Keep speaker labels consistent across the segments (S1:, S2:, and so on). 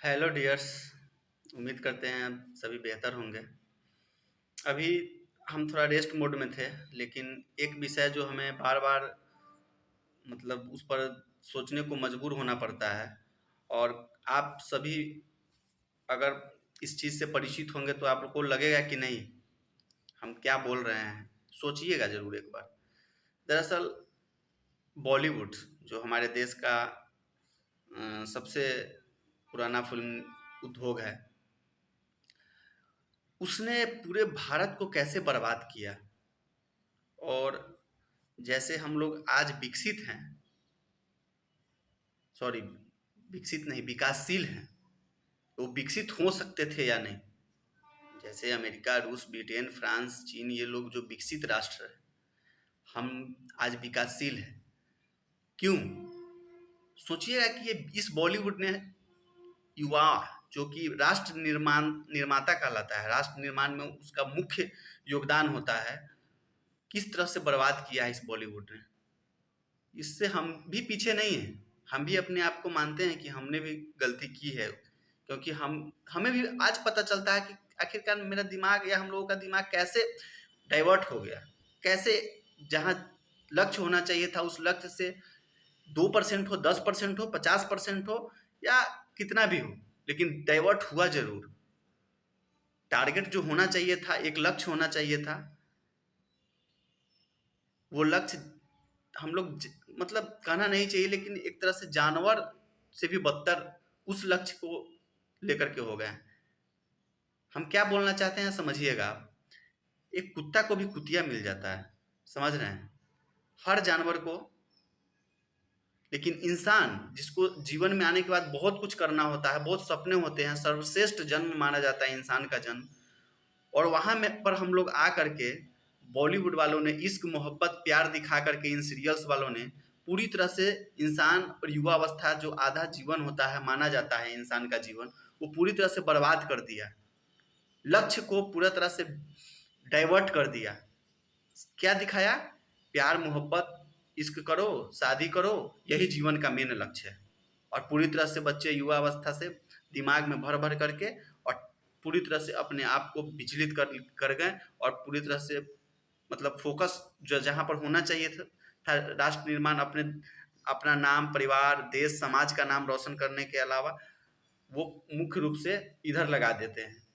S1: Hello dears. उम्मीद करते हैं आप सभी बेहतर होंगे। अभी हम थोड़ा रेस्ट मोड में थे, लेकिन एक विषय जो हमें बार बार मतलब उस पर सोचने को मजबूर होना पड़ता है। और आप सभी अगर इस चीज़ से परिचित होंगे तो आपको लगेगा कि नहीं, हम क्या बोल रहे हैं, सोचिएगा ज़रूर एक बार। दरअसल बॉलीवुड जो हमारे देश का सबसे पुराना फिल्म उद्योग है, उसने पूरे भारत को कैसे बर्बाद किया। और जैसे हम लोग आज विकसित हैं, सॉरी, विकसित नहीं विकासशील हैं, तो विकसित हो सकते थे या नहीं। जैसे अमेरिका, रूस, ब्रिटेन, फ्रांस, चीन, ये लोग जो विकसित राष्ट्र हैं, हम आज विकासशील हैं। क्यों? सोचिएगा कि ये इस बॉलीवुड ने युवा जो कि राष्ट्र निर्माता कहलाता है, राष्ट्र निर्माण में उसका मुख्य योगदान होता है, किस तरह से बर्बाद किया है इस बॉलीवुड ने। इससे हम भी पीछे नहीं हैं। हम भी अपने आप को मानते हैं कि हमने भी गलती की है, क्योंकि हमें भी आज पता चलता है कि आखिरकार मेरा दिमाग या हम लोगों का दिमाग कैसे डाइवर्ट हो गया। कैसे जहाँ लक्ष्य होना चाहिए था, उस लक्ष्य से 2% हो, 10% हो, 50% हो, या कितना भी हो, लेकिन डाइवर्ट हुआ ज़रूर। टारगेट जो होना चाहिए था, एक लक्ष्य होना चाहिए था, वो लक्ष्य हम लोग मतलब कहना नहीं चाहिए, लेकिन एक तरह से जानवर से भी बदतर उस लक्ष्य को लेकर के हो गए हैं। हम क्या बोलना चाहते हैं समझिएगा आप। एक कुत्ता को भी कुतिया मिल जाता है, समझ रहे हैं, हर जानवर को। लेकिन इंसान जिसको जीवन में आने के बाद बहुत कुछ करना होता है, बहुत सपने होते हैं, सर्वश्रेष्ठ जन्म माना जाता है इंसान का जन्म। और वहाँ में पर हम लोग आ करके बॉलीवुड वालों ने इश्क मोहब्बत प्यार दिखा करके, इन सीरियल्स वालों ने पूरी तरह से इंसान और युवा अवस्था जो आधा जीवन होता है, माना जाता है इंसान का जीवन, वो पूरी तरह से बर्बाद कर दिया। लक्ष्य को पूरा तरह से डाइवर्ट कर दिया। क्या दिखाया? प्यार मोहब्बत, इश्क करो, शादी करो, यही जीवन का मेन लक्ष्य है। और पूरी तरह से बच्चे युवा अवस्था से दिमाग में भर भर करके और पूरी तरह से अपने आप को विचलित कर गए। और पूरी तरह से मतलब फोकस जो जहाँ पर होना चाहिए था राष्ट्र निर्माण, अपने अपना नाम, परिवार, देश, समाज का नाम रोशन करने के अलावा, वो मुख्य रूप से इधर लगा देते हैं।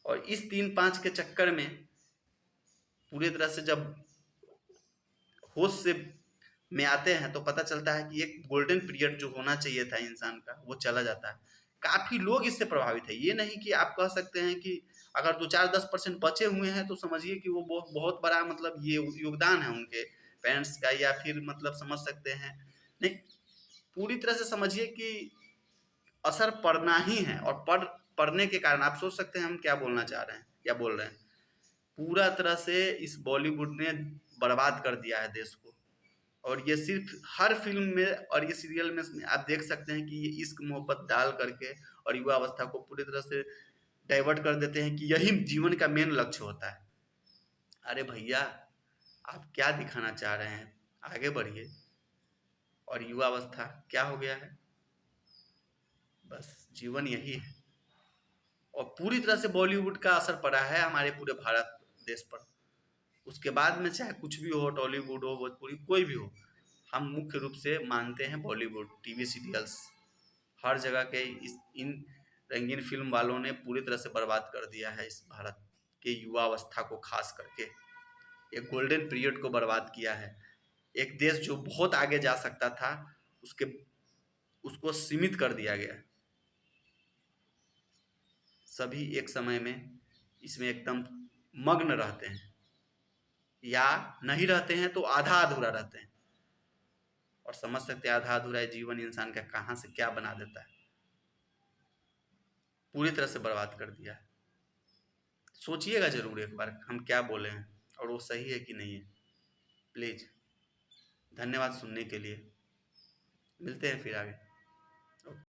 S1: और इस 3-5 के चक्कर में पूरी तरह से जब होश से में आते हैं तो पता चलता है कि एक गोल्डन पीरियड जो होना चाहिए था इंसान का, वो चला जाता है। काफ़ी लोग इससे प्रभावित है। ये नहीं कि आप कह सकते हैं कि अगर 2-4-10% बचे हुए हैं तो समझिए कि वो बहुत बड़ा मतलब ये योगदान है उनके पेरेंट्स का, या फिर मतलब समझ सकते हैं। नहीं, पूरी तरह से समझिए कि असर पड़ना ही है। और पड़ने के कारण आप सोच सकते हैं हम क्या बोलना चाह रहे हैं या बोल रहे हैं। पूरा तरह से इस बॉलीवुड ने बर्बाद कर दिया है देश को। और ये सिर्फ हर फिल्म में और ये सीरियल में आप देख सकते हैं कि ये इश्क मोहब्बत डाल करके और युवा अवस्था को पूरी तरह से डाइवर्ट कर देते हैं कि यही जीवन का मेन लक्ष्य होता है। अरे भैया, आप क्या दिखाना चाह रहे हैं? आगे बढ़िए। और युवा अवस्था क्या हो गया है? बस जीवन यही है। और पूरी तरह से बॉलीवुड का असर पड़ा है हमारे पूरे भारत देश पर। उसके बाद में चाहे कुछ भी हो, टॉलीवुड हो, भोजपुरी, कोई भी हो, हम मुख्य रूप से मानते हैं बॉलीवुड टीवी सीरियल्स। हर जगह के इन रंगीन फिल्म वालों ने पूरी तरह से बर्बाद कर दिया है इस भारत के युवा अवस्था को, खास करके एक गोल्डन पीरियड को बर्बाद किया है। एक देश जो बहुत आगे जा सकता था, उसके उसको सीमित कर दिया गया। सभी एक समय में इसमें एकदम मग्न रहते हैं, या नहीं रहते हैं तो आधा अधूरा रहते हैं। और समझ सकते हैं आधा अधूरा जीवन इंसान का कहाँ से क्या बना देता है। पूरी तरह से बर्बाद कर दिया है। सोचिएगा ज़रूर एक बार हम क्या बोले हैं और वो सही है कि नहीं है। प्लीज़, धन्यवाद सुनने के लिए। मिलते हैं फिर आगे।